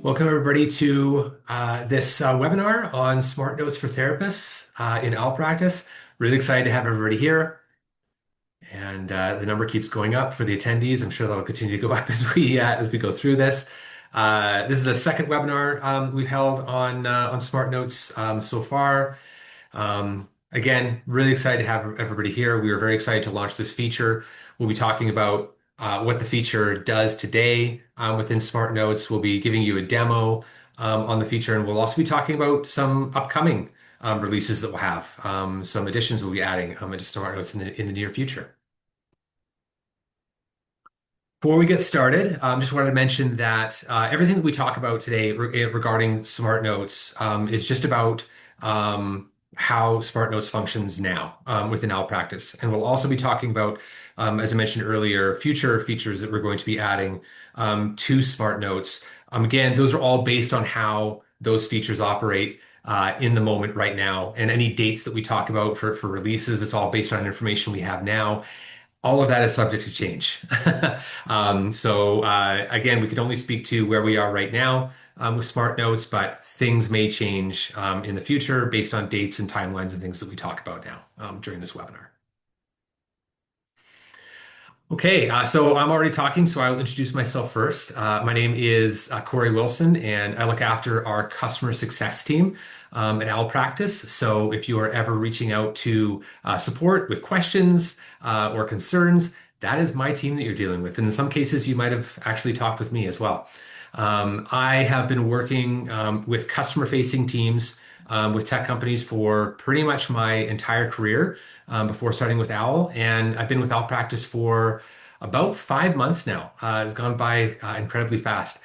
Welcome, everybody, to this webinar on Smart Notes for Therapists in OWL practice. Really excited to have everybody here. And the number keeps going up for the attendees. I'm sure that'll continue to go up as we go through this. This is the second webinar we've held on Smart Notes so far. Again, really excited to have everybody here. We are very excited to launch this feature. We'll be talking about what the feature does today within Smart Notes. We'll be giving you a demo on the feature, and we'll also be talking about some upcoming releases that we'll have, some additions we'll be adding into Smart Notes in the near future. Before we get started, just wanted to mention that everything that we talk about today regarding Smart Notes is just about how Smart Notes functions now within OWL practice. And we'll also be talking about, as I mentioned earlier, future features that we're going to be adding to Smart Notes. Again, those are all based on how those features operate in the moment right now. And any dates that we talk about for releases, it's all based on information we have now. All of that is subject to change. Again, we can only speak to where we are right now with Smart Notes, but things may change in the future based on dates and timelines and things that we talk about now during this webinar. Okay, so I'm already talking, so I'll introduce myself first. My name is Corey Wilson, and I look after our customer success team at OWL Practice. So if you are ever reaching out to support with questions or concerns, that is my team that you're dealing with. And in some cases, you might have actually talked with me as well. I have been working with customer-facing teams with tech companies for pretty much my entire career before starting with OWL. And I've been with OWL Practice for about 5 months now. It's gone by incredibly fast.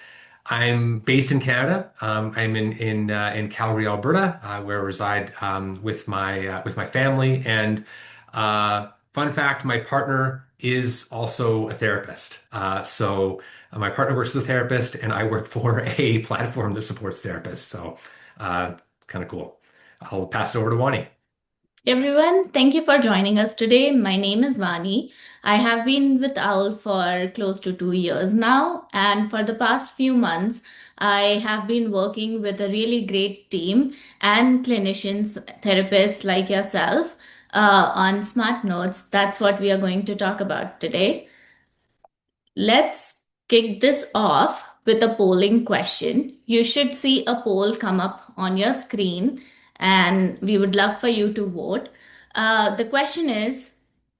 I'm based in Canada. I'm in Calgary, Alberta, where I reside with my family. And fun fact, my partner is also a therapist. My partner works as a therapist, and I work for a platform that supports therapists. So it's kind of cool. I'll pass it over to Wani. Everyone, thank you for joining us today. My name is Vani. I have been with OWL for close to 2 years now, and for the past few months, I have been working with a really great team and clinicians, therapists like yourself on Smart Notes. That's what we are going to talk about today. Let's kick this off with a polling question. You should see a poll come up on your screen, and we would love for you to vote. The question is,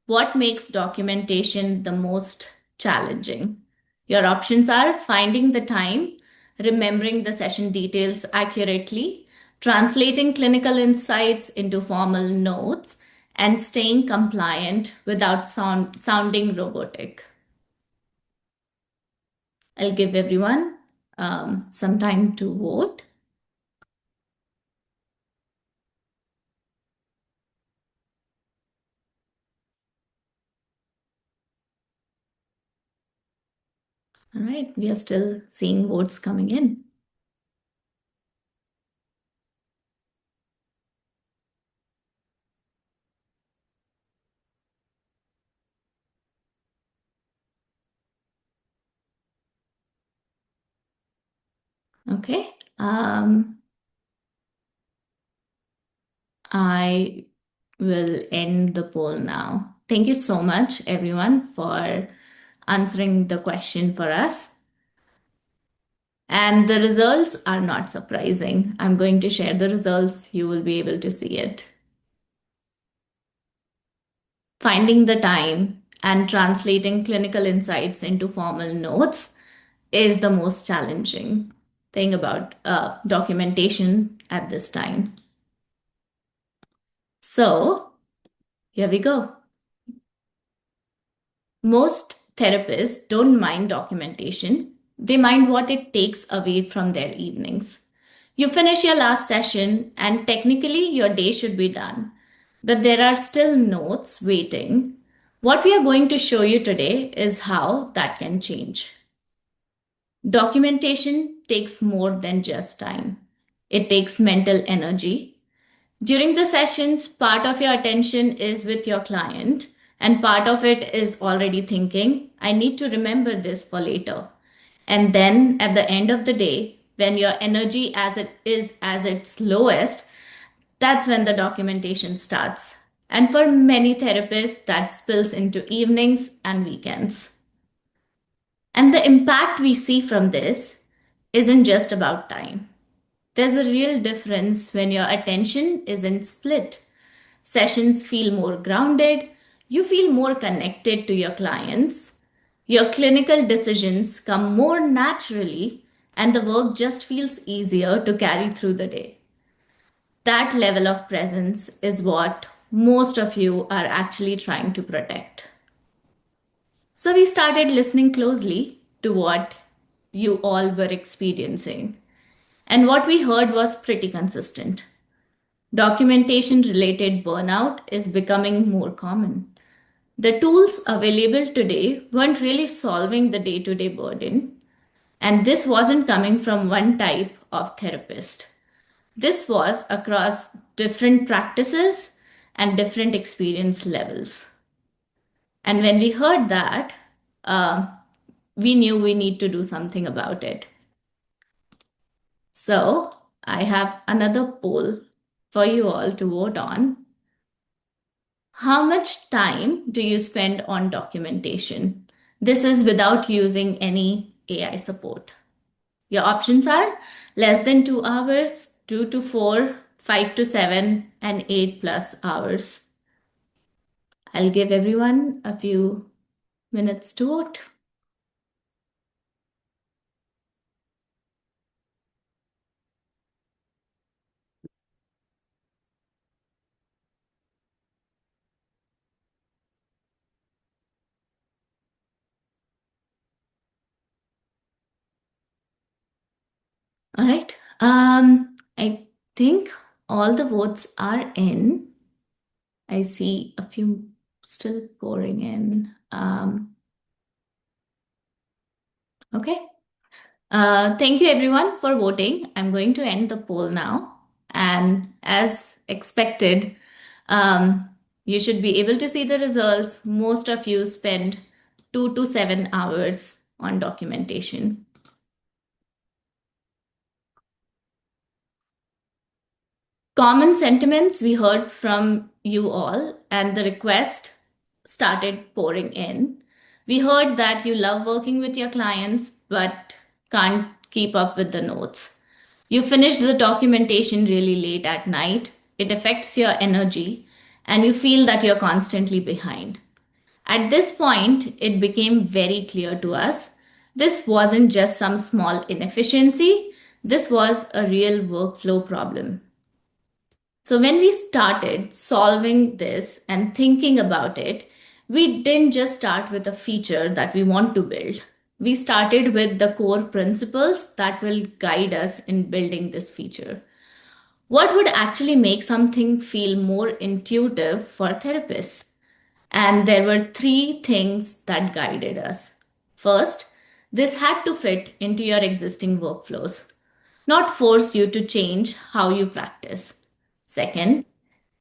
what makes documentation the most challenging? Your options are finding the time, remembering the session details accurately, translating clinical insights into formal notes, and staying compliant without sounding robotic. I'll give everyone some time to vote. All right, we are still seeing votes coming in. Okay. I will end the poll now. Thank you so much, everyone, for answering the question for us. And the results are not surprising. I'm going to share the results. You will be able to see it. Finding the time and translating clinical insights into formal notes is the most challenging thing about documentation at this time. So, here we go. Most therapists don't mind documentation, they mind what it takes away from their evenings. You finish your last session, and technically, your day should be done. But there are still notes waiting. What we are going to show you today is how that can change. Documentation takes more than just time, it takes mental energy. During the sessions, part of your attention is with your client, and part of it is already thinking, I need to remember this for later. And then at the end of the day, when your energy as it is as its lowest, that's when the documentation starts. And for many therapists, that spills into evenings and weekends. And the impact we see from this isn't just about time. There's a real difference when your attention isn't split. Sessions feel more grounded, you feel more connected to your clients, your clinical decisions come more naturally, and the work just feels easier to carry through the day. That level of presence is what most of you are actually trying to protect. So we started listening closely to what you all were experiencing. And what we heard was pretty consistent. Documentation related burnout is becoming more common. The tools available today weren't really solving the day to day burden, and this wasn't coming from one type of therapist. This was across different practices and different experience levels. And when we heard that, uh, we knew we need to do something about it. So I have another poll for you all to vote on. How much time do you spend on documentation? This is without using any AI support. Your options are less than 2 hours, 2 to 4, 5 to 7, and 8+ hours. I'll give everyone a few minutes to vote. All right. I think all the votes are in. I see a few still pouring in. Okay. Thank you everyone for voting. I'm going to end the poll now. And as expected, um, you should be able to see the results. Most of you spend 2 to 7 hours on documentation. Common sentiments we heard from you all, and the request started pouring in. We heard that you love working with your clients, but can't keep up with the notes. You finish the documentation really late at night, it affects your energy, and you feel that you're constantly behind. At this point, it became very clear to us this wasn't just some small inefficiency, this was a real workflow problem. So, when we started solving this and thinking about it, we didn't just start with a feature that we want to build. We started with the core principles that will guide us in building this feature. What would actually make something feel more intuitive for therapists? And there were three things that guided us. First, this had to fit into your existing workflows, not force you to change how you practice. Second,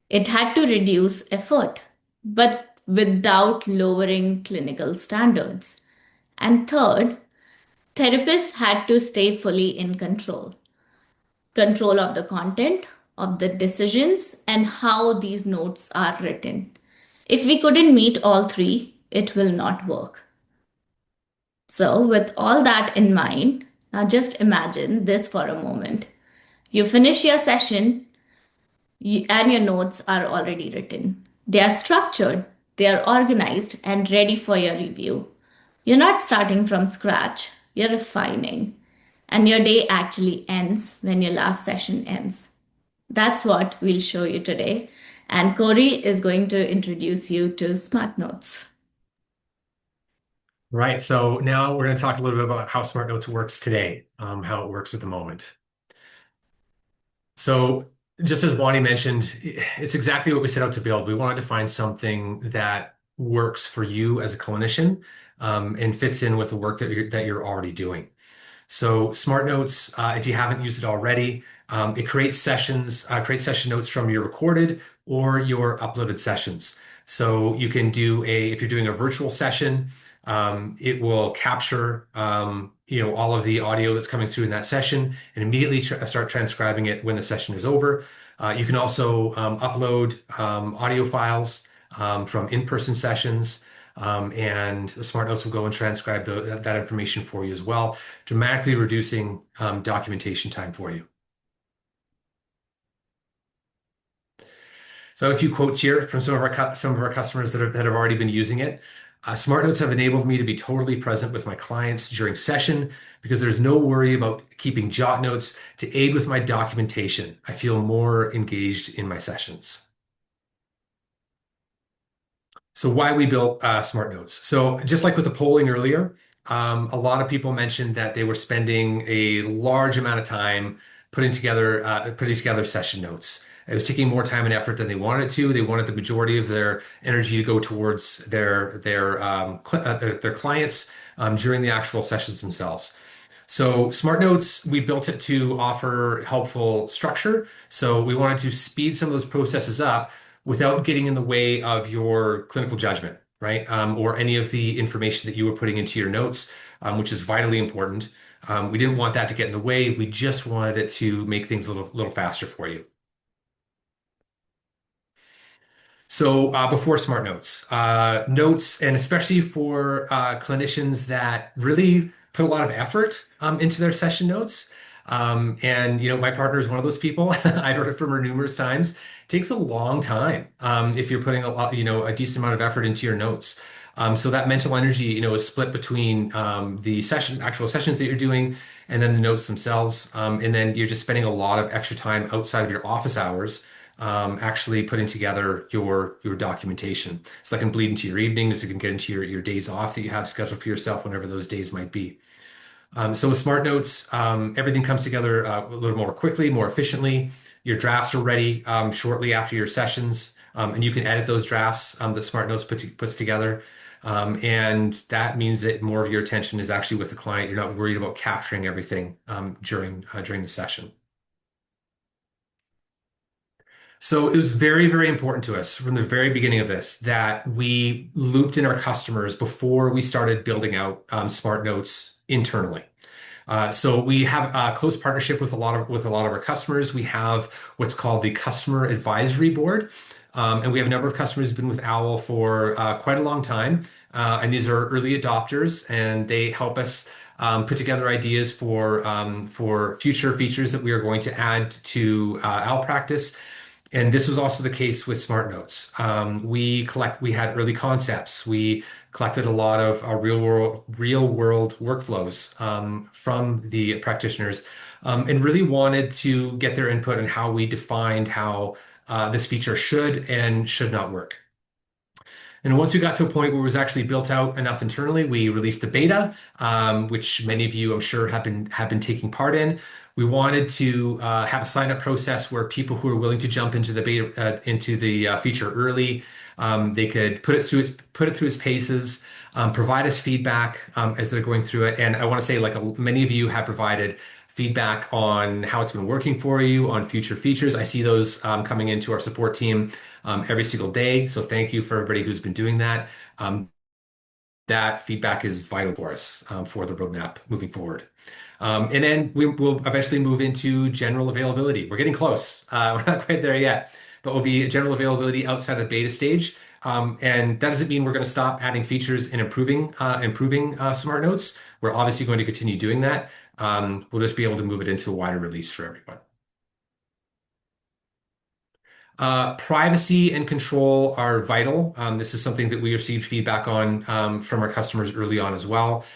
it had to reduce effort, but without lowering clinical standards. And third, therapists had to stay fully in control of the content, of the decisions, and how these notes are written. If we couldn't meet all three, it will not work. So, with all that in mind, now just imagine this for a moment. You finish your session, and your notes are already written. They are structured, they are organized, and ready for your review. You're not starting from scratch, you're refining. And your day actually ends when your last session ends. That's what we'll show you today. And Corey is going to introduce you to Smart Notes. Right. So now we're going to talk a little bit about how Smart Notes works today, how it works at the moment. So just as Wani mentioned, it's exactly what we set out to build. We wanted to find something that works for you as a clinician, and fits in with the work that you're already doing. So Smart Notes, if you haven't used it already, it creates session notes from your recorded or your uploaded sessions. So if you're doing a virtual session, it will capture all of the audio that's coming through in that session and immediately start transcribing it when the session is over. You can also upload audio files from in-person sessions, and the Smart Notes will go and transcribe that information for you as well, dramatically reducing documentation time for you. So I have a few quotes here from some of our customers that have already been using it. Smart Notes have enabled me to be totally present with my clients during session because there's no worry about keeping jot notes to aid with my documentation. I feel more engaged in my sessions. So why we built Smart Notes. So just like with the polling earlier, a lot of people mentioned that they were spending a large amount of time putting together session notes. It was taking more time and effort than they wanted it to. They wanted the majority of their energy to go towards their clients during the actual sessions themselves. So Smart Notes, we built it to offer helpful structure. So we wanted to speed some of those processes up without getting in the way of your clinical judgment, right? Or any of the information that you were putting into your notes, which is vitally important. We didn't want that to get in the way. We just wanted it to make things a little faster for you. So before Smart Notes, notes, and especially for clinicians that really put a lot of effort into their session notes. And my partner is one of those people. I've heard it from her numerous times. It takes a long time if you're putting a decent amount of effort into your notes. So that mental energy, is split between the actual sessions that you're doing, and then the notes themselves. And then you're just spending a lot of extra time outside of your office hours actually putting together your documentation. So that can bleed into your evenings. It can get into your days off that you have scheduled for yourself, whenever those days might be. So with Smart Notes, everything comes together a little more quickly, more efficiently. Your drafts are ready shortly after your sessions, and you can edit those drafts that Smart Notes puts together. And that means that more of your attention is actually with the client. You're not worried about capturing everything during the session. So it was very, very important to us from the very beginning of this that we looped in our customers before we started building out Smart Notes internally. So we have a close partnership with a lot of our customers. We have what's called the Customer Advisory Board, and we have a number of customers who've been with Owl for quite a long time. And these are early adopters, and they help us put together ideas for future features that we are going to add to Owl Practice. And this was also the case with Smart Notes. We had early concepts. We collected a lot of real world workflows from the practitioners, and really wanted to get their input on how we defined how this feature should and should not work. And once we got to a point where it was actually built out enough internally, we released the beta, which many of you, I'm sure, have been taking part in. We wanted to have a sign up process where people who are willing to jump into the beta into the feature early, they could put it through its paces, provide us feedback as they're going through it. And I want to say, like many of you have provided feedback on how it's been working for you on future features. I see those coming into our support team every single day. So thank you for everybody who's been doing that. That feedback is vital for us for the roadmap moving forward. And then will eventually move into general availability. We're getting close. We're not quite there yet, but we'll be general availability outside of beta stage. And that doesn't mean we're going to stop adding features and improving Smart Notes. We're obviously going to continue doing that. We'll just be able to move it into a wider release for everyone. Privacy and control are vital. This is something that we received feedback on from our customers early on as well.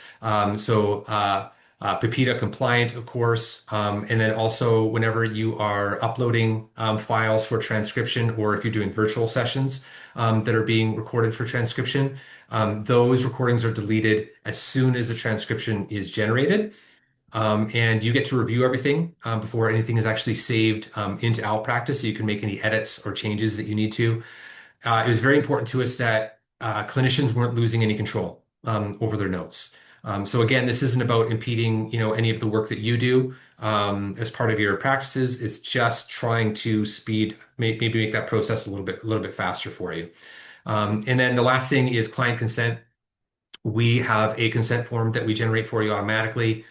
PIPEDA compliant, of course, and then also whenever you are uploading files for transcription, or if you're doing virtual sessions that are being recorded for transcription, those recordings are deleted as soon as the transcription is generated. And you get to review everything before anything is actually saved into Owl Practice, so you can make any edits or changes that you need to. It was very important to us that clinicians weren't losing any control over their notes. So again, this isn't about impeding, any of the work that you do as part of your practices. It's just trying to maybe make that process a little bit faster for you. And then the last thing is client consent. We have a consent form that we generate for you automatically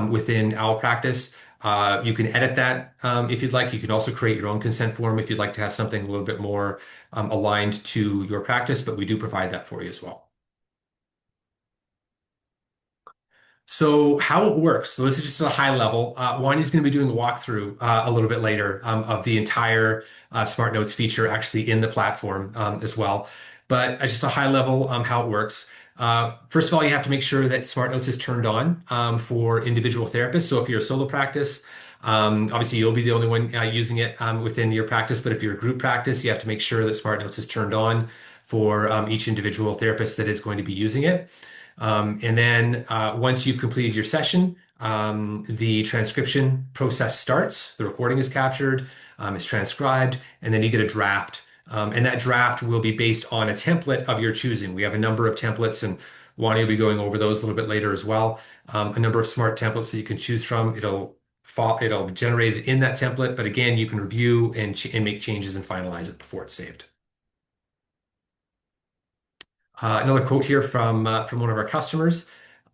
within Owl Practice. You can edit that if you'd like. You can also create your own consent form if you'd like to have something a little bit more aligned to your practice, but we do provide that for you as well. So how it works. So this is just at a high level. Wanya's going to be doing a walkthrough a little bit later of the entire Smart Notes feature actually in the platform as well. But just a high level how it works. First of all, you have to make sure that Smart Notes is turned on for individual therapists. So if you're a solo practice, obviously you'll be the only one using it within your practice. But if you're a group practice, you have to make sure that Smart Notes is turned on for each individual therapist that is going to be using it. And then once you've completed your session, the transcription process starts. The recording is captured, is transcribed, and then you get a draft. And that draft will be based on a template of your choosing. We have a number of templates, and Wani will be going over those a little bit later as well. A number of smart templates that you can choose from. It'll generate it in that template, but again, you can review and make changes and finalize it before it's saved. Another quote here from one of our customers.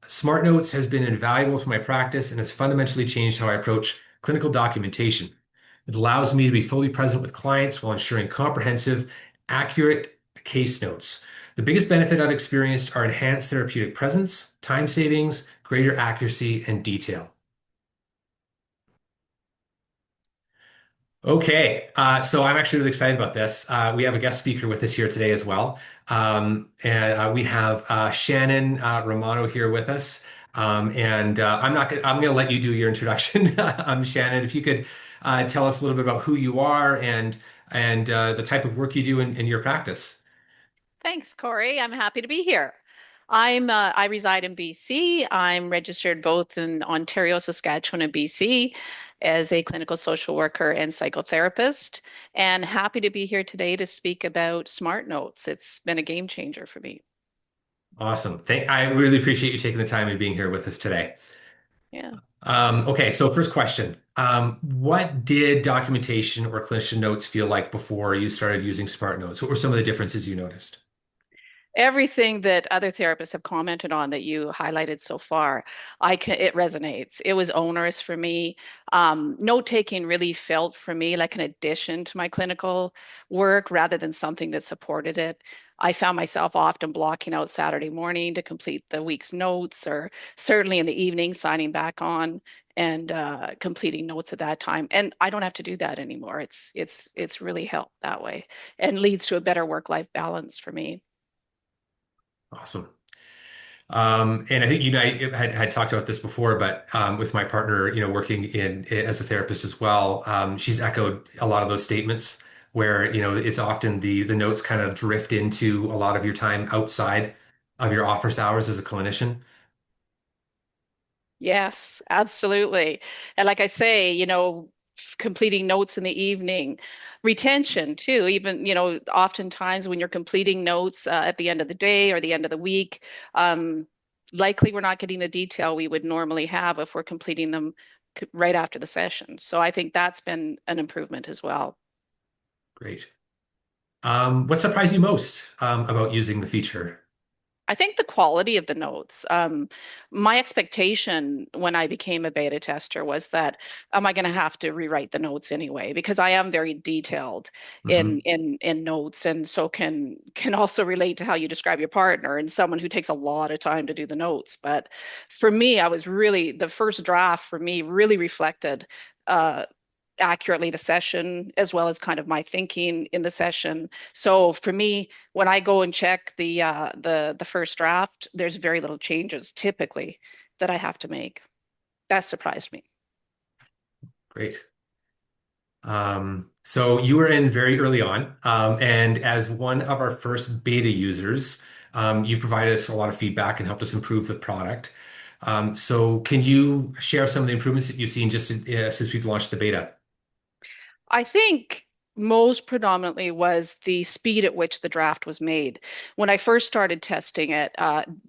Smart Notes has been invaluable to my practice and has fundamentally changed how I approach clinical documentation. It allows me to be fully present with clients while ensuring comprehensive, accurate case notes. The biggest benefit I've experienced are enhanced therapeutic presence, time savings, greater accuracy, and detail. Okay, so I'm actually really excited about this. We have a guest speaker with us here today as well. And we have Shannon Romano here with us. And I'm gonna let you do your introduction. Shannon, if you could tell us a little bit about who you are and the type of work you do in your practice. Thanks, Corey. I'm happy to be here. I reside in BC. I'm registered both in Ontario, Saskatchewan, and BC as a clinical social worker and psychotherapist, and happy to be here today to speak about Smart Notes. It's been a game changer for me. Awesome. I really appreciate you taking the time and being here with us today. Yeah. Okay, so first question. What did documentation or clinician notes feel like before you started using Smart Notes? What were some of the differences you noticed? Everything that other therapists have commented on that you highlighted so far, it resonates. It was onerous for me. Note taking really felt for me like an addition to my clinical work rather than something that supported it. I found myself often blocking out Saturday morning to complete the week's notes, or certainly in the evening signing back on and completing notes at that time. And I don't have to do that anymore. It's really helped that way and leads to a better work-life balance for me. Awesome. And I think you and I had talked about this before, but with my partner, working in as a therapist as well, she's echoed a lot of those statements where, it's often the notes kind of drift into a lot of your time outside of your office hours as a clinician. Yes, absolutely. And like I say, completing notes in the evening, retention too, even, oftentimes when you're completing notes at the end of the day or the end of the week, um, likely we're not getting the detail we would normally have if we're completing them right after the session. So I think that's been an improvement as well. Great. What surprised you most about using the feature? I think the quality of the notes. My expectation when I became a beta tester was that am I going to have to rewrite the notes anyway? Because I am very detailed Hmm. in notes, and so can also relate to how you describe your partner and someone who takes a lot of time to do the notes. But for me, I was really the first draft for me really reflected. Uh, accurately the session as well as kind of my thinking in the session. So for me, when I go and check the first draft, there's very little changes typically that I have to make. That surprised me. Great. So you were in very early on, and as one of our first beta users, you've provided us a lot of feedback and helped us improve the product. So can you share some of the improvements that you've seen just since we've launched the beta? I think most predominantly was the speed at which the draft was made. When I first started testing it,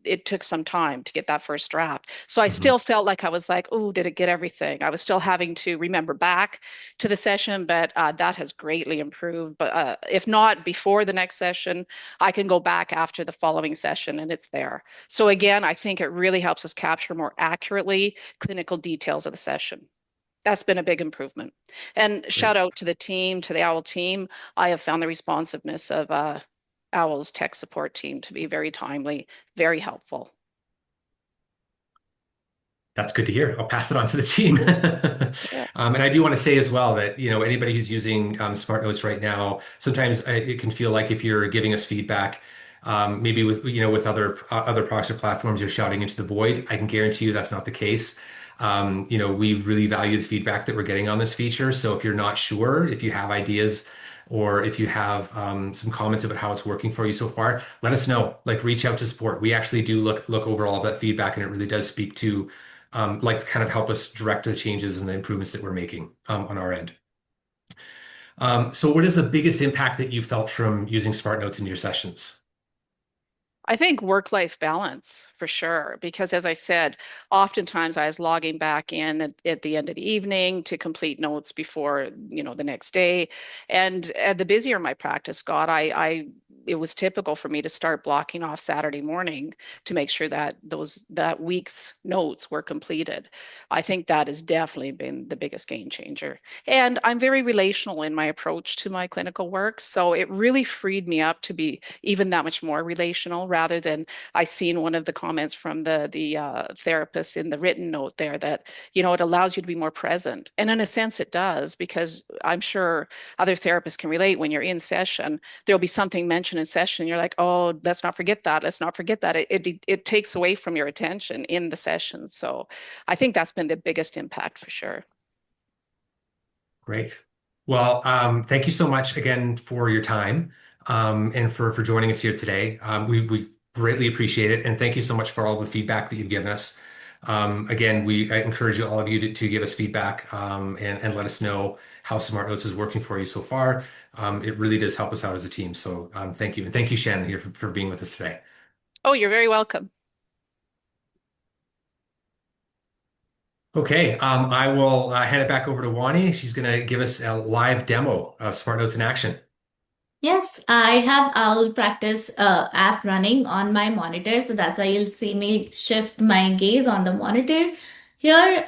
it took some time to get that first draft. So I Mhm. still felt like I was like, oh, did it get everything? I was still having to remember back to the session, but that has greatly improved. But if not before the next session, I can go back after the following session and it's there. So again, I think it really helps us capture more accurately clinical details of the session. That's been a big improvement. And shout Great. out to the team, to the OWL team. I have found the responsiveness of OWL's tech support team to be very timely, very helpful. That's good to hear. I'll pass it on to the team. Yeah. And I do want to say as well that, anybody who's using Smart Notes right now, sometimes it can feel like if you're giving us feedback, maybe with other products or platforms, you're shouting into the void. I can guarantee you that's not the case. We really value the feedback that we're getting on this feature. So if you're not sure, if you have ideas, or if you have some comments about how it's working for you so far, let us know. Like reach out to support. We actually do look over all of that feedback, and it really does speak to like kind of help us direct the changes and the improvements that we're making on our end. So what is the biggest impact that you felt from using Smart Notes in your sessions? I think work-life balance for sure, because as I said, oftentimes I was logging back in at the end of the evening to complete notes before, the next day. And the busier my practice got, it was typical for me to start blocking off Saturday morning to make sure that that week's notes were completed. I think that has definitely been the biggest game changer. And I'm very relational in my approach to my clinical work, so it really freed me up to be even that much more relational rather than I seen one of the comments from the therapist in the written note there that, it allows you to be more present. And in a sense it does, because I'm sure other therapists can relate. When you're in session, there'll be something mentioned in session. You're like, oh, let's not forget that. Let's not forget that. It takes away from your attention in the session. So I think that's been the biggest impact for sure. Great. Well, thank you so much again for your time and for joining us here today. We greatly appreciate it, and thank you so much for all the feedback that you've given us. Again, I encourage all of you to give us feedback and let us know how Smart Notes is working for you so far. It really does help us out as a team. So thank you. And thank you, Shannon, here for being with us today. Oh, you're very welcome. Okay, I will hand it back over to Wani. She's going to give us a live demo of Smart Notes in action. Yes, I have Owl Practice app running on my monitor, so that's why you'll see me shift my gaze on the monitor. Here,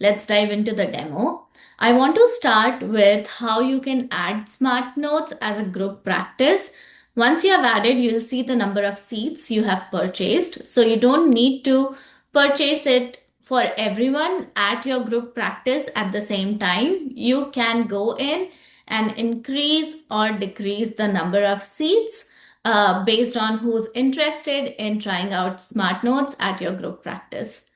let's dive into the demo. I want to start with how you can add smart notes as a group practice. Once you have added, you'll see the number of seats you have purchased. So you don't need to purchase it for everyone at your group practice at the same time. You can go in and increase or decrease the number of seats based on who's interested in trying out smart notes at your group practice.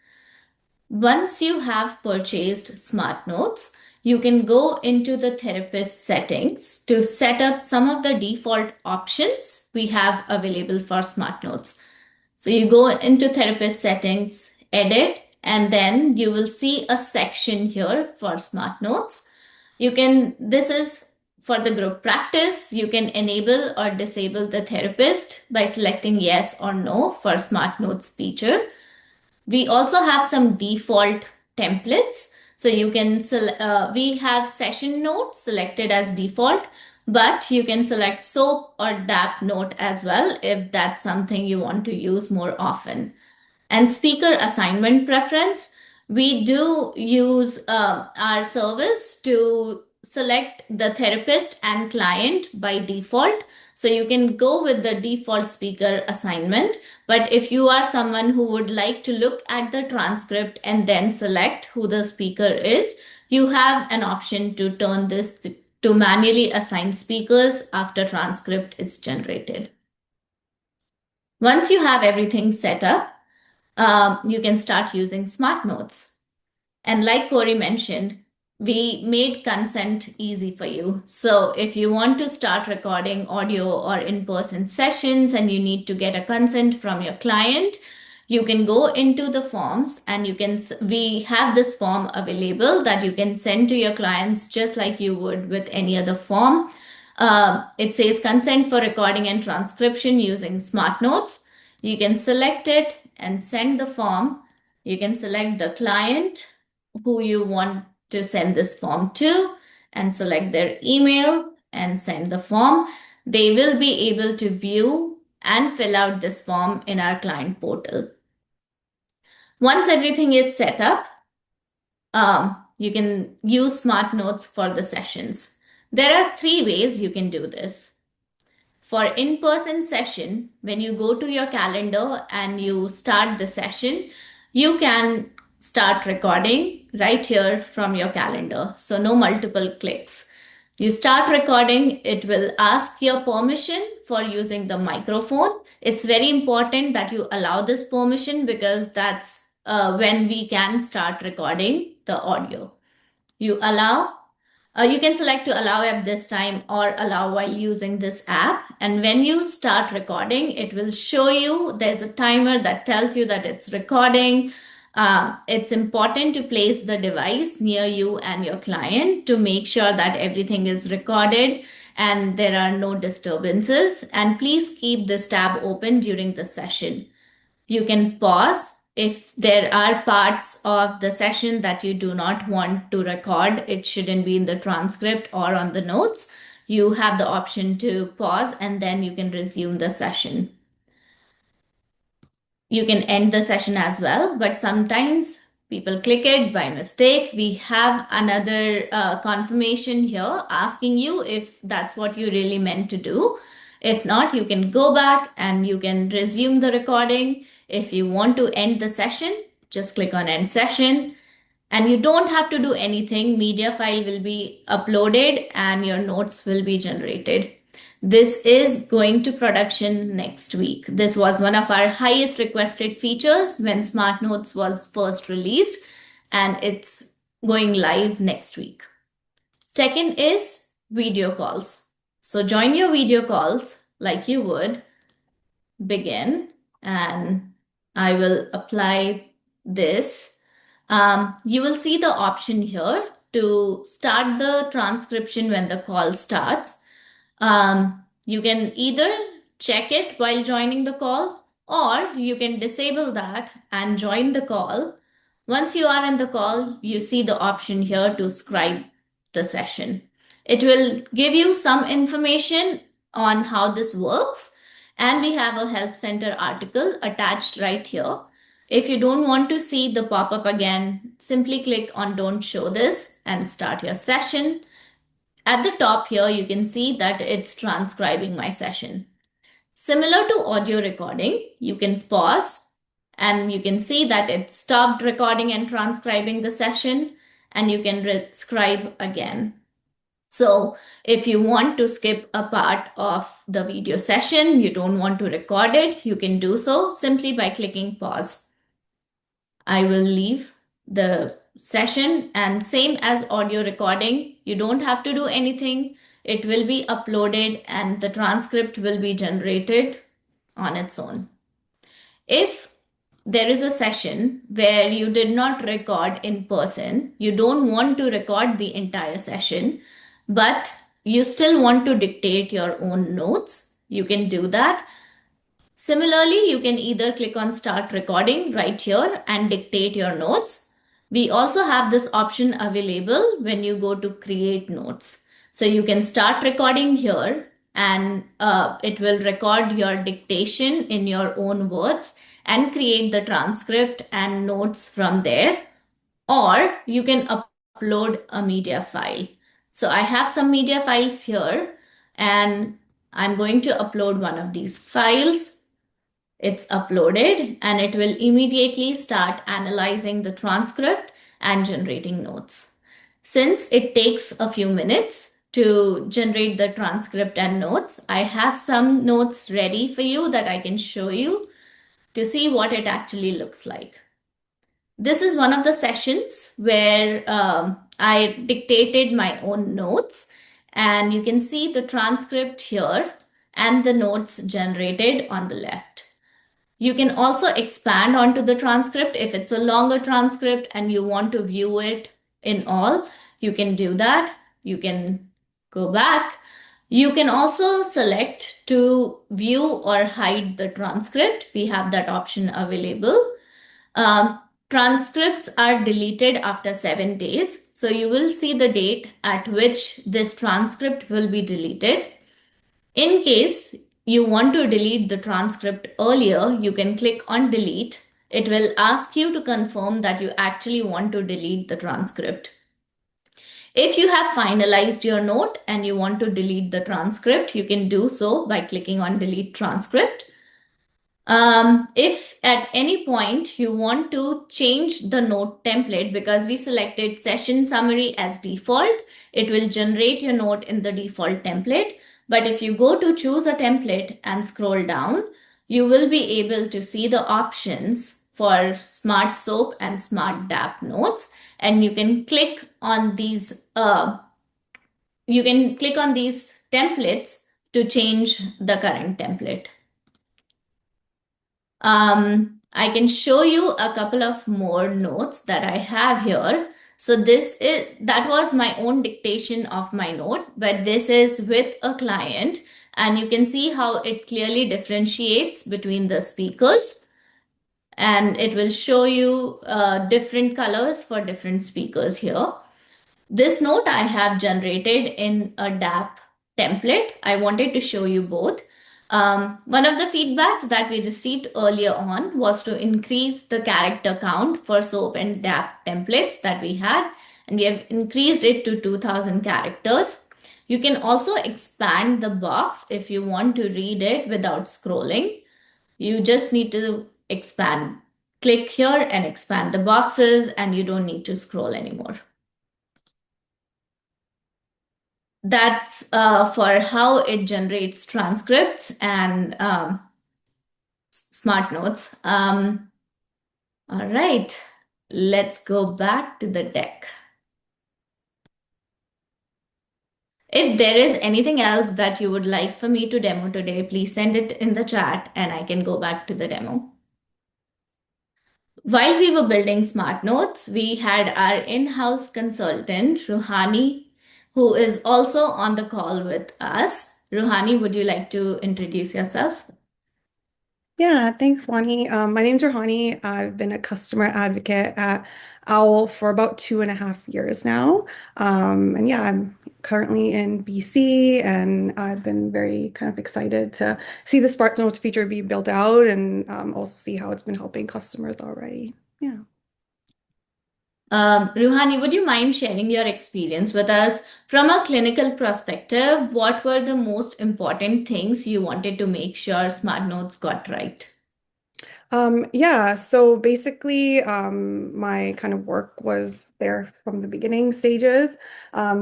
Once you have purchased smart notes, you can go into the therapist settings to set up some of the default options we have available for smart notes. So you go into therapist settings, edit, and then you will see a section here for smart notes. This is for the group practice. You can enable or disable the therapist by selecting yes or no for smart notes feature. We also have some default templates. So we have session notes selected as default, but you can select SOAP or DAP note as well if that's something you want to use more often. And speaker assignment preference, we do use our service to select the therapist and client by default. So you can go with the default speaker assignment. But if you are someone who would like to look at the transcript and then select who the speaker is, you have an option to turn this to manually assign speakers after transcript is generated. Once you have everything set up, you can start using smart notes. And like Corey mentioned, we made consent easy for you. So if you want to start recording audio or in person sessions and you need to get a consent from your client, You can go into the forms and we have this form available that you can send to your clients just like you would with any other form. It says consent for recording and transcription using Smart Notes. You can select it and send the form. You can select the client who you want to send this form to and select their email and send the form. They will be able to view and fill out this form in our client portal. Once everything is set up, you can use Smart Notes for the sessions. There are three ways you can do this. For in-person session, when you go to your calendar and you start the session, you can start recording right here from your calendar. So no multiple clicks. You start recording, it will ask your permission for using the microphone. It's very important that you allow this permission because that's when we can start recording the audio. You can select to allow at this time or allow while using this app. And when you start recording, it will show you there's a timer that tells you that it's recording. It's important to place the device near you and your client to make sure that everything is recorded and there are no disturbances. And please keep this tab open during the session. You can pause if there are parts of the session that you do not want to record. It shouldn't be in the transcript or on the notes. You have the option to pause and then you can resume the session. You can end the session as well, but sometimes people click it by mistake. We have another confirmation here asking you if that's what you really meant to do. If not, you can go back and you can resume the recording. If you want to end the session, just click on end session. And you don't have to do anything. Media file will be uploaded and your notes will be generated. This is going to production next week. This was one of our highest requested features when Smart Notes was first released, and it's going live next week. Second is video calls. So join your video calls like you would. Begin, and I will apply this. You will see the option here to start the transcription when the call starts. You can either check it while joining the call, or you can disable that and join the call. Once you are in the call, you see the option here to scribe the session. It will give you some information on how this works, and we have a help center article attached right here. If you don't want to see the pop-up again, simply click on Don't Show This and start your session. At the top here, you can see that it's transcribing my session. Similar to audio recording, you can pause and you can see that it stopped recording and transcribing the session, and you can scribe again. So if you want to skip a part of the video session, you don't want to record it, you can do so simply by clicking pause. I will leave the session, and same as audio recording, you don't have to do anything. It will be uploaded and the transcript will be generated on its own. If there is a session where you did not record in person, you don't want to record the entire session, but you still want to dictate your own notes, you can do that. Similarly, you can either click on Start Recording right here and dictate your notes. We also have this option available when you go to Create Notes. So you can start recording here, and it will record your dictation in your own words and create the transcript and notes from there. Or you can upload a media file. So I have some media files here, and I'm going to upload one of these files. It's uploaded and it will immediately start analyzing the transcript and generating notes. Since it takes a few minutes to generate the transcript and notes, I have some notes ready for you that I can show you to see what it actually looks like. This is one of the sessions where I dictated my own notes, and you can see the transcript here and the notes generated on the left. You can also expand onto the transcript if it's a longer transcript and you want to view it in all. You can do that. You can go back. You can also select to view or hide the transcript. We have that option available. Um, Transcripts are deleted after 7 days. So you will see the date at which this transcript will be deleted. In case you want to delete the transcript earlier, you can click on delete. It will ask you to confirm that you actually want to delete the transcript. If you have finalized your note and you want to delete the transcript, you can do so by clicking on delete transcript. If at any point you want to change the note template, because we selected session summary as default, it will generate your note in the default template. But if you go to choose a template and scroll down, you will be able to see the options for Smart Soap and Smart DAP notes. And you can click on these templates to change the current template. I can show you a couple of more notes that I have here. So that was my own dictation of my note, but this is with a client, and you can see how it clearly differentiates between the speakers, and it will show you different colors for different speakers here. This note I have generated in a DAP template. I wanted to show you both. One of the feedbacks that we received earlier on was to increase the character count for SOAP and DAP templates that we had, and we have increased it to 2000 characters. You can also expand the box if you want to read it without scrolling. You just need to expand. Click here and expand the boxes, and you don't need to scroll anymore. That's for how it generates transcripts and smart notes. All right, let's go back to the deck. If there is anything else that you would like for me to demo today, please send it in the chat and I can go back to the demo. While we were building Smart Notes, we had our in-house consultant, Ruhani, who is also on the call with us. Ruhani, would you like to introduce yourself? Yeah, thanks, Wani. My name's Rohani. I've been a customer advocate at OWL for about 2.5 years now. And yeah, I'm currently in BC, and I've been very kind of excited to see the Spark Notes feature be built out, and also see how it's been helping customers already. Yeah. Ruhani, would you mind sharing your experience with us? From a clinical perspective, what were the most important things you wanted to make sure Smart Notes got right? Yeah, so basically, my kind of work was there from the beginning stages,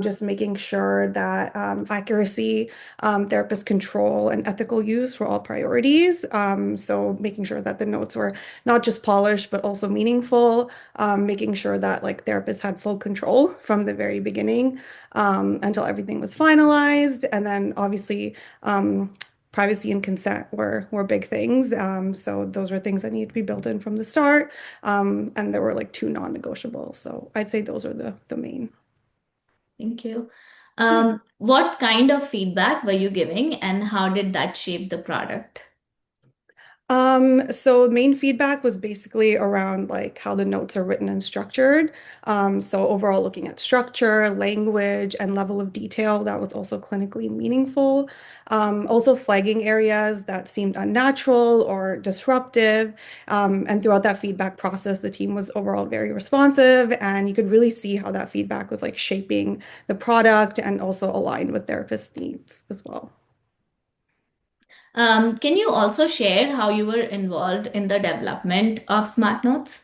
just making sure that accuracy, therapist control, and ethical use were all priorities. So making sure that the notes were not just polished, but also meaningful, making sure that like therapists had full control from the very beginning, until everything was finalized. And then obviously, privacy and consent were big things. So those are things that need to be built in from the start. And there were like two non-negotiable. So I'd say those are the main. Thank you. Yeah. What kind of feedback were you giving and how did that shape the product? So the main feedback was basically around like how the notes are written and structured. So overall looking at structure, language, and level of detail that was also clinically meaningful. Also flagging areas that seemed unnatural or disruptive. And throughout that feedback process, the team was overall very responsive, and you could really see how that feedback was like shaping the product and also aligned with therapist needs as well. Can you also share how you were involved in the development of Smart Notes?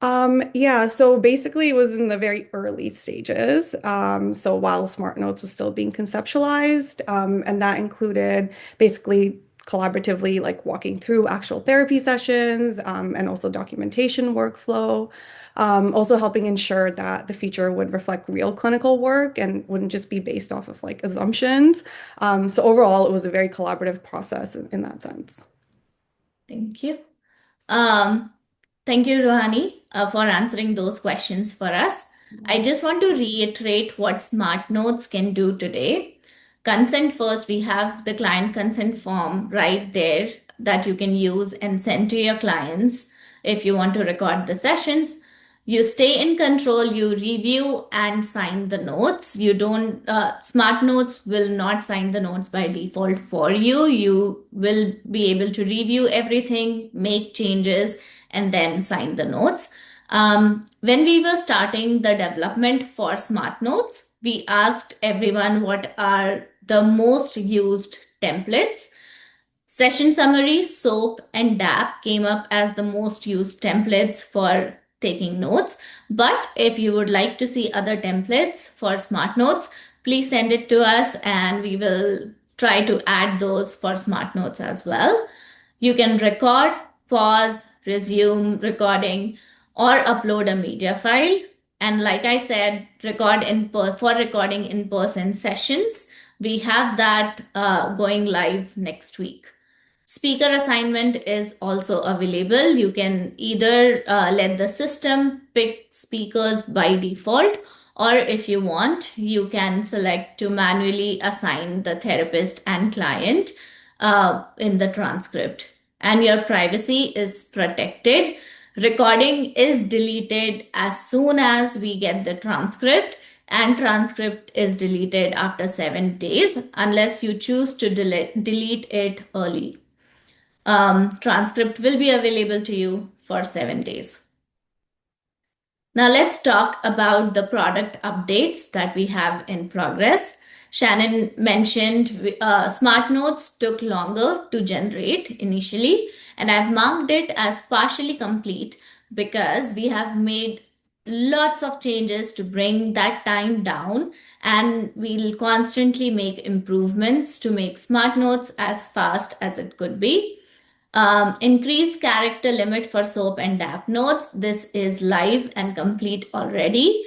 Yeah, so basically it was in the very early stages. So while Smart Notes was still being conceptualized, and that included basically collaboratively like walking through actual therapy sessions, and also documentation workflow, also helping ensure that the feature would reflect real clinical work and wouldn't just be based off of like assumptions. So overall, it was a very collaborative process in that sense. Thank you. Um, Thank you, Rohani, for answering those questions for us. I just want to reiterate what Smart Notes can do today. Consent first, we have the client consent form right there that you can use and send to your clients if you want to record the sessions. You stay in control, you review and sign the notes. You don't, Smart Notes will not sign the notes by default for you. You will be able to review everything, make changes, and then sign the notes. When we were starting the development for Smart Notes, we asked everyone what are the most used templates. Session summary, SOAP, and DAP came up as the most used templates for taking notes. But if you would like to see other templates for Smart Notes, please send it to us and we will try to add those for Smart Notes as well. You can record, pause, resume recording, or upload a media file. And like I said, for recording in-person sessions, we have that going live next week. Speaker assignment is also available. You can either let the system pick speakers by default, or if you want, you can select to manually assign the therapist and client in the transcript. And your privacy is protected. Recording is deleted as soon as we get the transcript, and transcript is deleted after 7 days unless you choose to delete it early. Transcript will be available to you for 7 days. Now let's talk about the product updates that we have in progress. Shannon mentioned Smart Notes took longer to generate initially, and I've marked it as partially complete because we have made lots of changes to bring that time down, and we'll constantly make improvements to make Smart Notes as fast as it could be. Increased character limit for SOAP and DAP notes. This is live and complete already.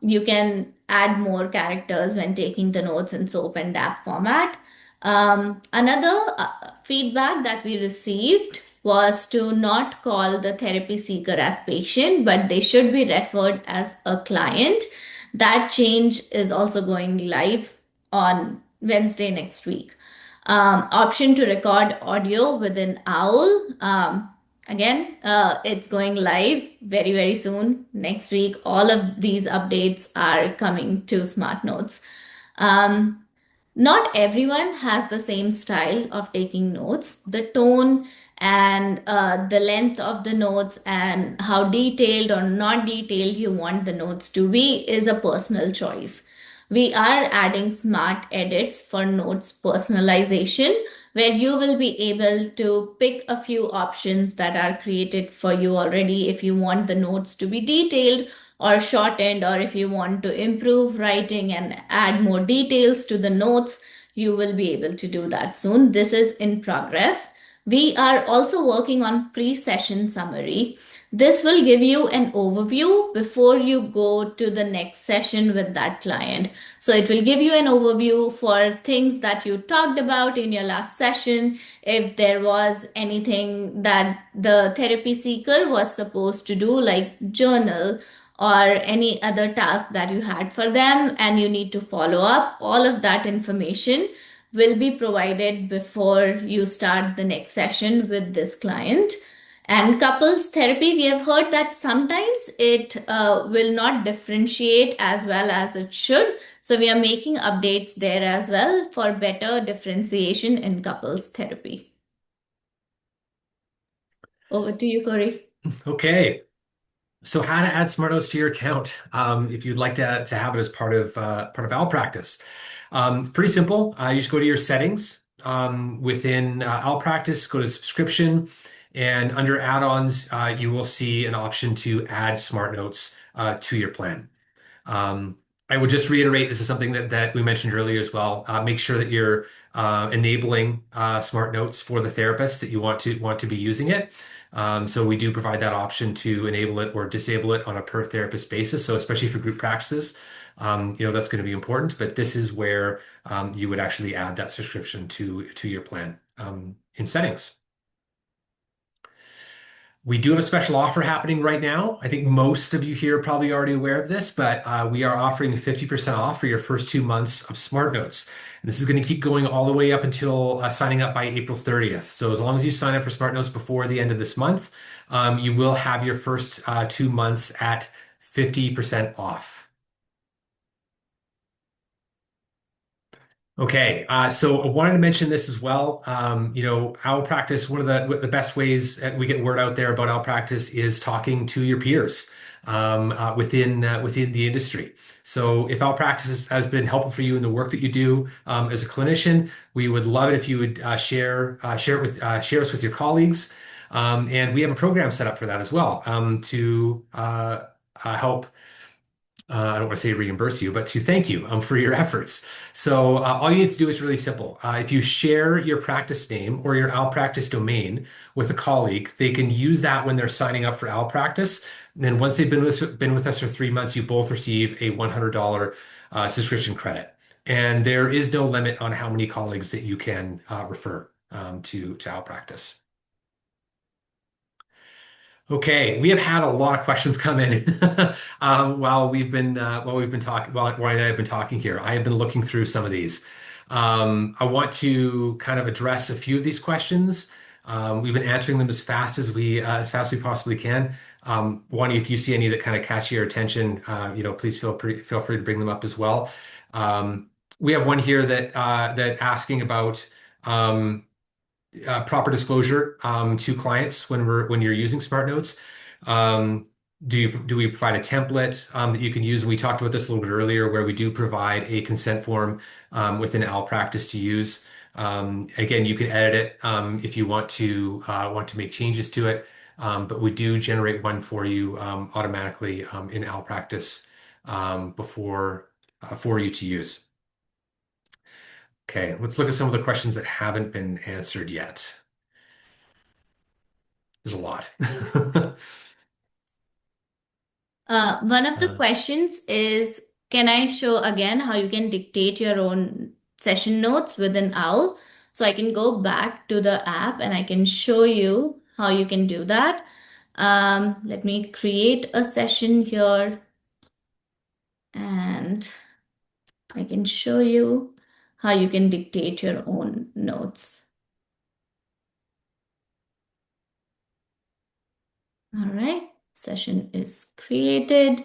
You can add more characters when taking the notes in SOAP and DAP format. Another feedback that we received was to not call the therapy seeker as patient, but they should be referred as a client. That change is also going live on Wednesday next week. Option to record audio within OWL. Again, it's going live very, very soon. Next week, all of these updates are coming to Smart Notes. Not everyone has the same style of taking notes. The tone and the length of the notes and how detailed or not detailed you want the notes to be is a personal choice. We are adding smart edits for notes personalization, where you will be able to pick a few options that are created for you already if you want the notes to be detailed or shortened, or if you want to improve writing and add more details to the notes, you will be able to do that soon. This is in progress. We are also working on pre-session summary. This will give you an overview before you go to the next session with that client. So it will give you an overview for things that you talked about in your last session. If there was anything that the therapy seeker was supposed to do, like journal or any other task that you had for them and you need to follow up, all of that information will be provided before you start the next session with this client. And couples therapy, we have heard that sometimes it will not differentiate as well as it should. So we are making updates there as well for better differentiation in couples therapy. Over to you, Corey. Okay. So how to add Smart Notes to your account if you'd like to have it as part of Owl Practice. Pretty simple. You just go to your settings within Owl Practice, go to subscription, and under add-ons, you will see an option to add Smart Notes to your plan. I would just reiterate, this is something that we mentioned earlier as well. Make sure that you're enabling Smart Notes for the therapist that you want to be using it. So we do provide that option to enable it or disable it on a per therapist basis. So especially for group practices, that's going to be important. But this is where you would actually add that subscription to your plan in settings. We do have a special offer happening right now. I think most of you here are probably already aware of this, but we are offering 50% off for your first 2 months of Smart Notes. And this is going to keep going all the way up until signing up by April 30th. So as long as you sign up for Smart Notes before the end of this month, you will have your first 2 months at 50% off. Okay, so I wanted to mention this as well. Owl practice, one of the best ways that we get word out there about owl practice is talking to your peers within the industry. So if owl practice has been helpful for you in the work that you do as a clinician, we would love it if you would share us with your colleagues. And we have a program set up for that as well to help. I don't want to say reimburse you, but to thank you for your efforts. So all you need to do is really simple. If you share your practice name or your Owl Practice domain with a colleague, they can use that when they're signing up for Owl Practice. And then once they've been with us for 3 months, you both receive a $100 subscription credit. And there is no limit on how many colleagues that you can refer to Owl Practice. Okay, we have had a lot of questions come in while Ryan and I have been talking here. I have been looking through some of these. I want to kind of address a few of these questions. We've been answering them as fast as we possibly can. Wani, if you see any that kind of catch your attention, please feel free to bring them up as well. We have one here that asking about. Proper disclosure to clients when you're using Smart Notes. Do we provide a template that you can use? And we talked about this a little bit earlier, where we do provide a consent form within Owl Practice to use. Again, you can edit it if you want to make changes to it, but we do generate one for you automatically in Owl Practice for you to use. Okay, let's look at some of the questions that haven't been answered yet. There's a lot. One of the questions is, can I show again how you can dictate your own session notes within OWL? So I can go back to the app and I can show you how you can do that. Let me create a session here and I can show you how you can dictate your own notes. All right, session is created.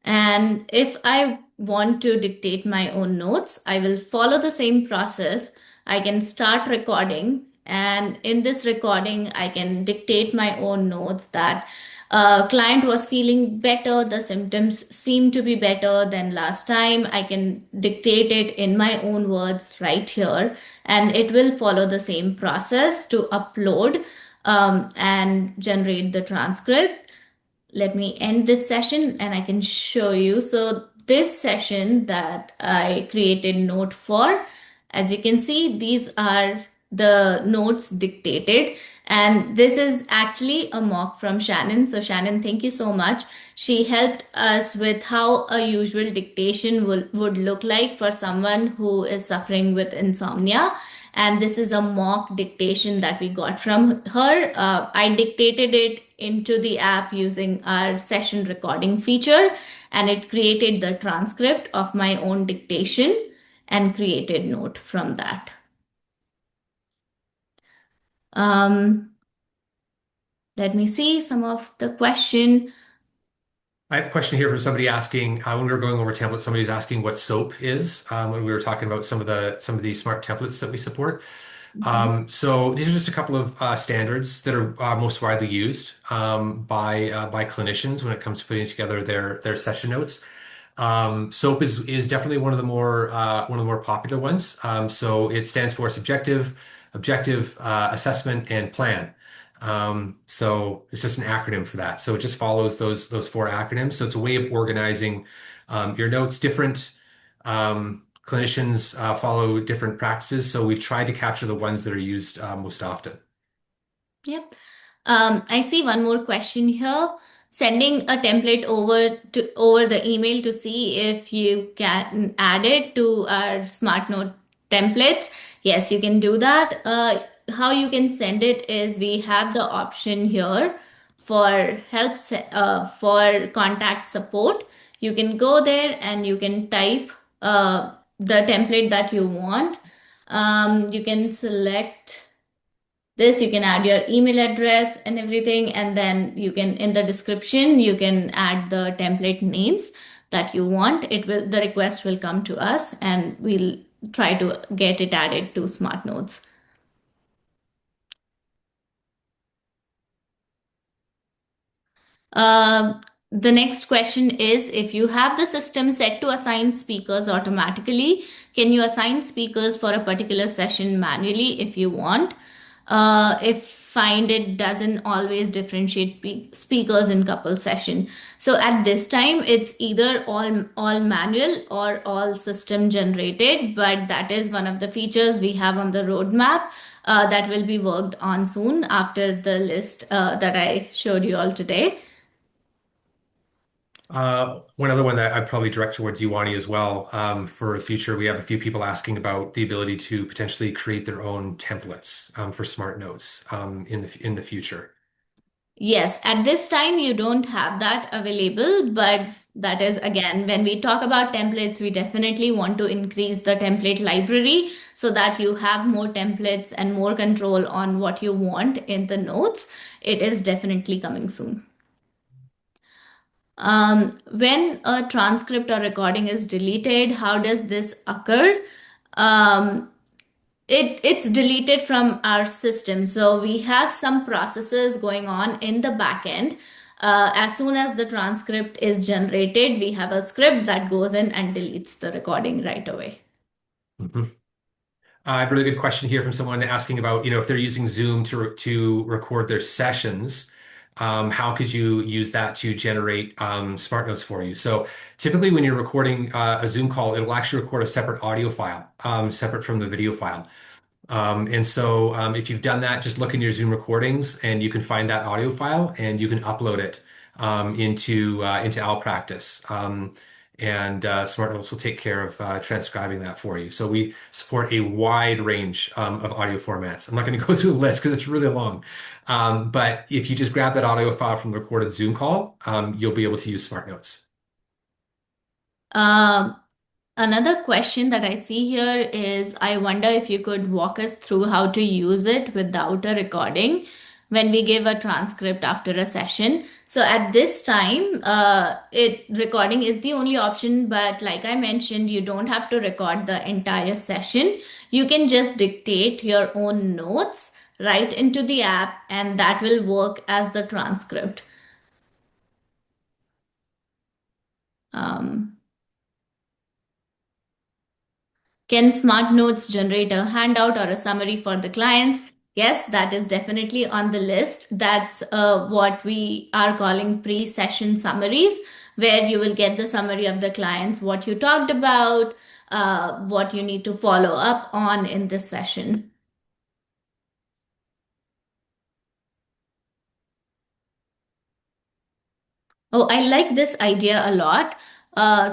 And if I want to dictate my own notes, I will follow the same process. I can start recording, and in this recording, I can dictate my own notes that client was feeling better, the symptoms seem to be better than last time. I can dictate it in my own words right here, and it will follow the same process to upload and generate the transcript. Let me end this session and I can show you. So this session that I created note for, as you can see, these are the notes dictated. And this is actually a mock from Shannon. So Shannon, thank you so much. She helped us with how a usual dictation would look like for someone who is suffering with insomnia. And this is a mock dictation that we got from her. I dictated it into the app using our session recording feature, and it created the transcript of my own dictation and created note from that. Let me see some of the question. I have a question here from somebody asking, when we were going over templates, somebody's asking what SOAP is when we were talking about some of these smart templates that we support. So these are just a couple of standards that are most widely used by clinicians when it comes to putting together their session notes. SOAP is definitely one of the more popular ones. So it stands for subjective, objective, assessment, and plan. So it's just an acronym for that. So it just follows those four acronyms. So it's a way of organizing your notes. Different clinicians follow different practices. So we've tried to capture the ones that are used most often. Yep. I see one more question here. Sending a template over the email to see if you can add it to our SmartNote templates. Yes, you can do that. How you can send it is we have the option here for for contact support. You can go there and you can type the template that you want. You can select this, you can add your email address and everything, and then you can, in the description, you can add the template names that you want. The request will come to us and we'll try to get it added to Smart Notes. Uh, the next question is, if you have the system set to assign speakers automatically, can you assign speakers for a particular session manually if you want? If find it doesn't always differentiate speakers in couple session. So at this time, it's either all manual or all system generated, but that is one of the features we have on the roadmap that will be worked on soon after the list that I showed you all today. One other one that I'd probably direct towards you, Wani, as well. For the future, we have a few people asking about the ability to potentially create their own templates for Smart Notes in the future. Yes, at this time you don't have that available, but that is again, when we talk about templates, we definitely want to increase the template library so that you have more templates and more control on what you want in the notes. It is definitely coming soon. When a transcript or recording is deleted, how does this occur? Um, it's deleted from our system. So we have some processes going on in the back end. As soon as the transcript is generated, we have a script that goes in and deletes the recording right away. Mhm. I have a really good question here from someone asking about, if they're using Zoom to record their sessions, how could you use that to generate Smart Notes for you? So typically when you're recording a Zoom call, it'll actually record a separate audio file, separate from the video file. If you've done that, just look in your Zoom recordings and you can find that audio file and you can upload it into Owl Practice. Smart Notes will take care of transcribing that for you. So we support a wide range of audio formats. I'm not going to go through the list because it's really long. But if you just grab that audio file from the recorded Zoom call, you'll be able to use Smart Notes. Um, Another question that I see here is, I wonder if you could walk us through how to use it without a recording when we give a transcript after a session. So at this time, it recording is the only option, but like I mentioned, you don't have to record the entire session. You can just dictate your own notes right into the app, and that will work as the transcript. Um, Can Smart Notes generate a handout or a summary for the clients? Yes, that is definitely on the list. That's what we are calling pre-session summaries, where you will get the summary of the clients, what you talked about, what you need to follow up on in this session. Oh, I like this idea a lot.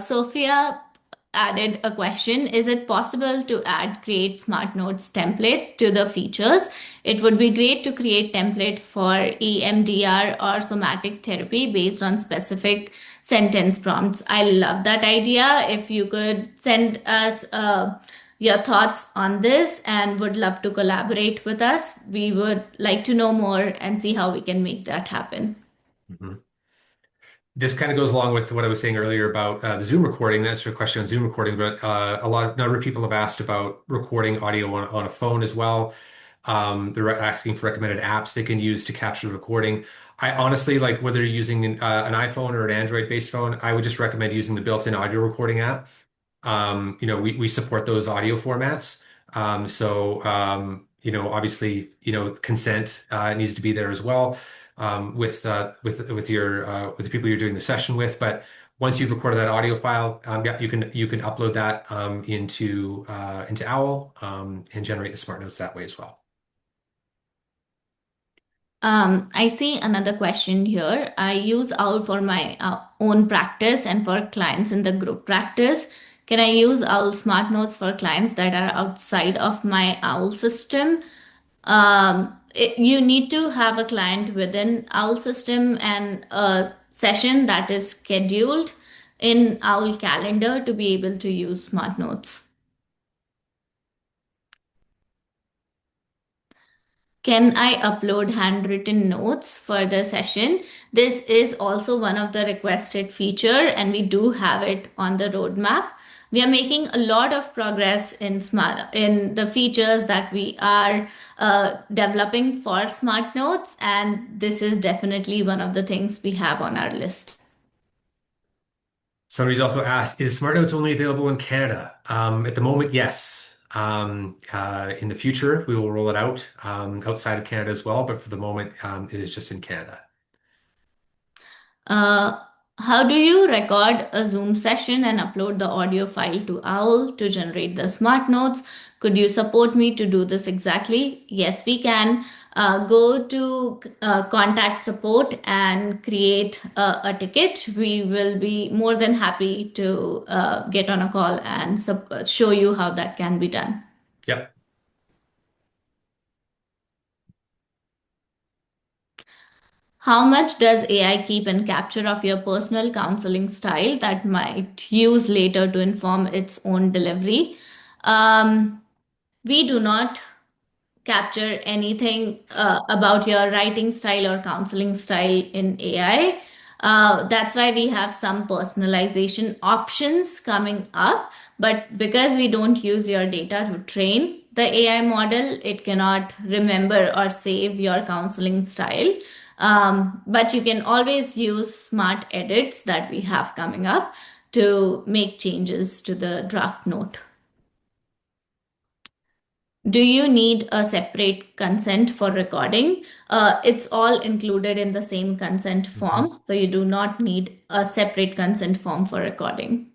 Sophia added a question. Is it possible to add create smart notes template to the features? It would be great to create template for EMDR or somatic therapy based on specific sentence prompts. I love that idea. If you could send us your thoughts on this and would love to collaborate with us, we would like to know more and see how we can make that happen. Mhm. This kind of goes along with what I was saying earlier about the Zoom recording. That's your question on Zoom recording, but number of people have asked about recording audio on a phone as well. They're asking for recommended apps they can use to capture the recording. I honestly, like whether you're using an iPhone or an Android-based phone, I would just recommend using the built-in audio recording app. We support those audio formats. Obviously, consent needs to be there as well with the people you're doing the session with. But once you've recorded that audio file, yeah, you can upload that into Owl and generate the smart notes that way as well. I see another question here. I use OWL for my own practice and for clients in the group practice. Can I use OWL Smart Notes for clients that are outside of my OWL system? You need to have a client within Owl system and a session that is scheduled in Owl calendar to be able to use Smart Notes. Can I upload handwritten notes for the session? This is also one of the requested feature, and we do have it on the roadmap. We are making a lot of progress in the features that we are developing for Smart Notes, and this is definitely one of the things we have on our list. Somebody's also asked, is Smart Notes only available in Canada? At the moment, yes. In the future, we will roll it out outside of Canada as well, but for the moment, it is just in Canada. Uh, how do you record a Zoom session and upload the audio file to Owl to generate the smart notes? Could you support me to do this exactly? Yes, we can. Go to contact support and create a ticket. We will be more than happy to get on a call and show you how that can be done. Yep. How much does AI keep and capture of your personal counseling style that might use later to inform its own delivery? Um, we do not capture anything about your writing style or counseling style in AI. That's why we have some personalization options coming up. But because we don't use your data to train the AI model, it cannot remember or save your counseling style. But you can always use smart edits that we have coming up to make changes to the draft note. Do you need a separate consent for recording? It's all included in the same consent Mhm. form, so you do not need a separate consent form for recording.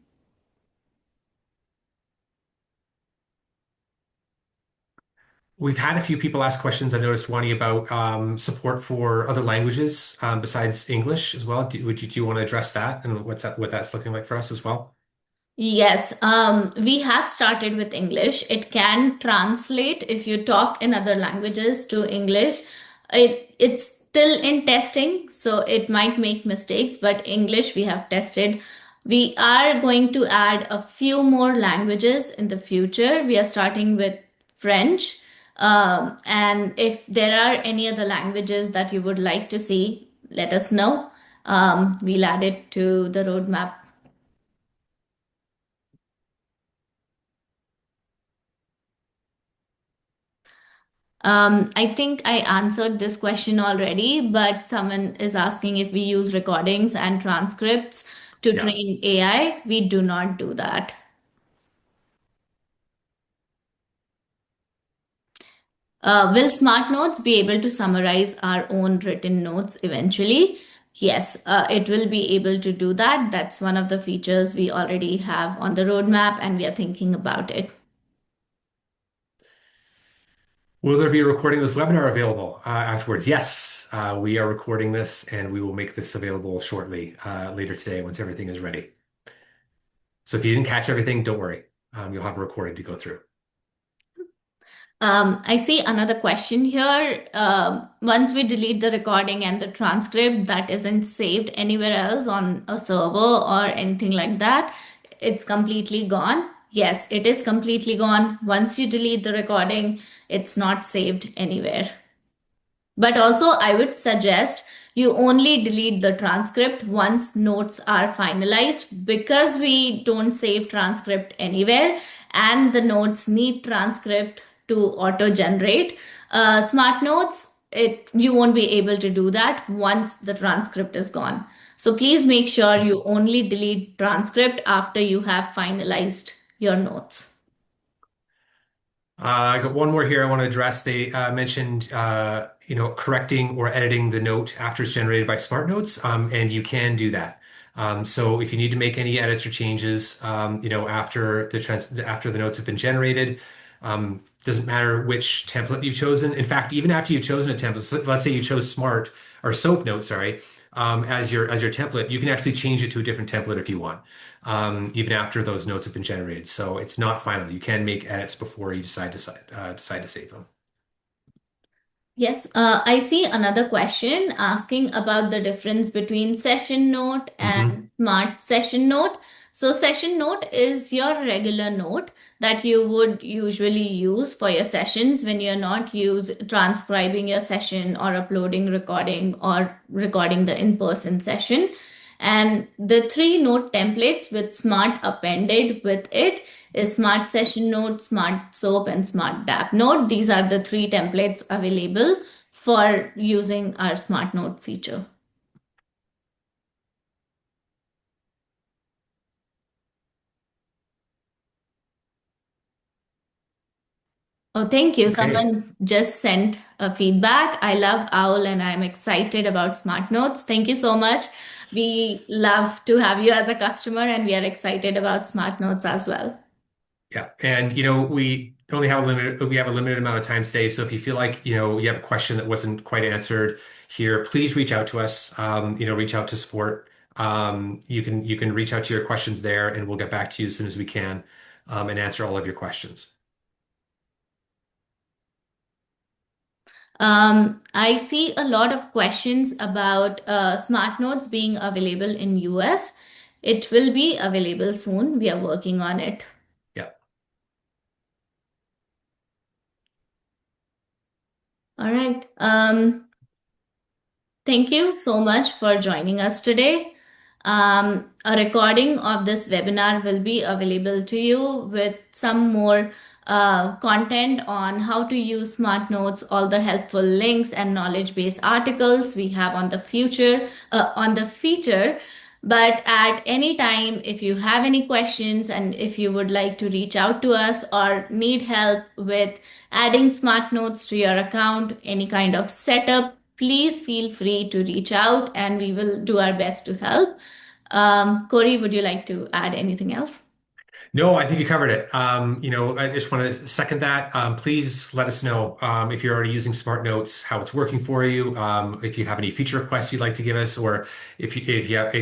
We've had a few people ask questions. I've noticed, Wani, about support for other languages besides English as well. Do you want to address that and what that's looking like for us as well? Yes, we have started with English. It can translate if you talk in other languages to English. It's still in testing, so it might make mistakes, but English we have tested. We are going to add a few more languages in the future. We are starting with French. And if there are any other languages that you would like to see, let us know. We'll add it to the roadmap. I think I answered this question already, but someone is asking if we use recordings and transcripts to Yeah. train AI. We do not do that. Will Smart Notes be able to summarize our own written notes eventually? Yes, it will be able to do that. That's one of the features we already have on the roadmap, and we are thinking about it. Will there be a recording of this webinar available afterwards? Yes, we are recording this and we will make this available shortly, later today once everything is ready. So if you didn't catch everything, don't worry. You'll have a recording to go through. I see another question here. Once we delete the recording and the transcript, that isn't saved anywhere else on a server or anything like that. It's completely gone. Yes, it is completely gone. Once you delete the recording, it's not saved anywhere. But also, I would suggest you only delete the transcript once notes are finalized because we don't save transcript anywhere and the notes need transcript to auto generate. Smart notes, you won't be able to do that once the transcript is gone. So please make sure you only delete transcript after you have finalized your notes. I got one more here I want to address. They mentioned, correcting or editing the note after it's generated by Smart Notes, and you can do that. So if you need to make any edits or changes, after the notes have been generated, doesn't matter which template you've chosen. In fact, even after you've chosen a template, so let's say you chose Smart or Soap Note, sorry, as your template, you can actually change it to a different template if you want, even after those notes have been generated. So it's not final. You can make edits before you decide to save them. Yes, I see another question asking about the difference between session note Hmm. and smart session note. So, session note is your regular note that you would usually use for your sessions when you're not transcribing your session or uploading recording or recording the in-person session. And the three note templates with smart appended with it is Smart Session Note, Smart Soap, and Smart Dap Note. These are the three templates available for using our Smart Note feature. Oh, thank you. Okay. Someone just sent a feedback. I love OWL and I'm excited about Smart Notes. Thank you so much. We love to have you as a customer and we are excited about Smart Notes as well. Yeah. And we have a limited amount of time today. So if you feel like, you have a question that wasn't quite answered here, please reach out to us. Reach out to support. You can reach out to your questions there and we'll get back to you as soon as we can, and answer all of your questions. I see a lot of questions about smart notes being available in US. It will be available soon. We are working on it. Yeah. All right. Thank you so much for joining us today. A recording of this webinar will be available to you with some more content on how to use Smart Notes, all the helpful links and knowledge-based articles we have on the feature. But at any time, if you have any questions and if you would like to reach out to us or need help with adding Smart Notes to your account, any kind of setup, please feel free to reach out and we will do our best to help. Corey, would you like to add anything else? No, I think you covered it. I just want to second that. Please let us know, if you're already using Smart Notes, how it's working for you. If you have any feature requests you'd like to give us, or if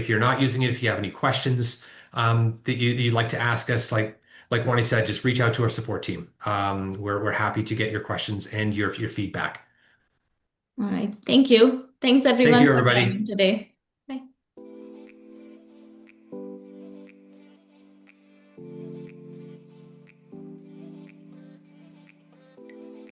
you're not using it, if you have any questions, that you'd like to ask us, like Wani said, just reach out to our support team. We're happy to get your questions and your feedback. All right. Thank you. Thanks Thank everyone you, for joining everybody. today.